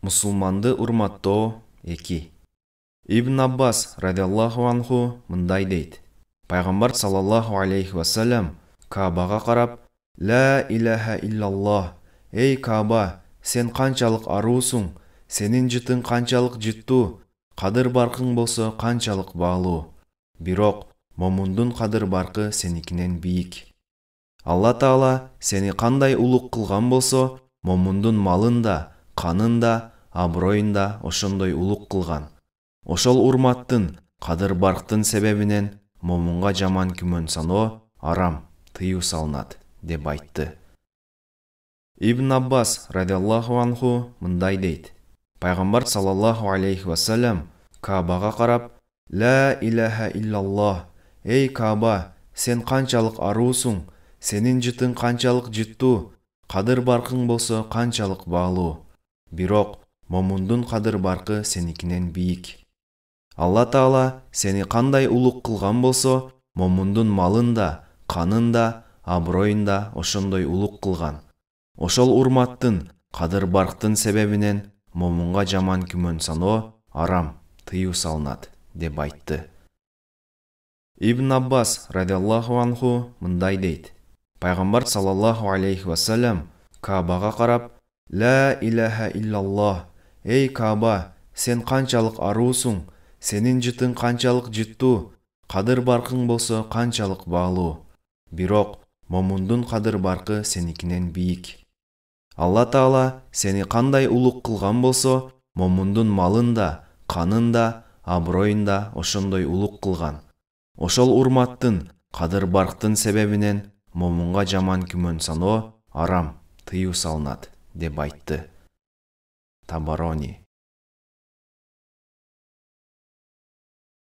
Мусулманды урматтоо 2. Ибн Аббас радиаллаху анху мындай дейт. Пайгамбар саллаллаху алейхи вассалам Каабага карап: «Ла илаха иллаллах, эй Кааба, сен канчалык аруусуң, сенин жытың канчалык жыттуу, кадыр баркың болсо канчалык баалуу. Бирок момундун кадыр баркы сеникинен бийик. Алла Таала сени кандай улук кылган болсо, момундун малын да, канын да, аброюн да ошондой улук кылган. Ошол урматтын, кадыр барктын себебинен момунга жаман күмөн саноо арам, тыюу салынат», деп айтты. Ибн Аббас радиаллаху анху мындай дейт. Пайгамбар саллаллаху алейхи вассалам Каабага карап: «Ла илаха иллаллах, эй Кааба, сен канчалык аруусуң, сенин жытың канчалык жыттуу, кадыр баркың болсо канчалык баалуу. Бирок момундун кадыр баркы сеникинен бийик. Алла Таала сени кандай улук кылган болсо, момундун малын да, канын да, аброюн да ошондой улук кылган. Ошол урматтын, кадыр барктын себебинен момунга жаман күмөн саноо арам, тыюу салынат», деп айтты. Ибн Аббас радиаллаху анху мындай дейт. Пайгамбар саллаллаху алейхи вассалам Каабага карап: «Ла илаха иллаллах, эй Кааба, сен канчалык аруусуң, сенин жытың канчалык жыттуу, кадыр баркың болсо канчалык баалуу. Бирок момундун кадыр баркы сеникинен бийик. Алла Таала сени кандай улук кылган болсо, момундун малын да, канын да, аброюн да ошондой улук кылган. Ошол урматтын, кадыр барктын себебинен момунга жаман күмөн саноо арам, тыюу салынат», деп айтты. Табарони.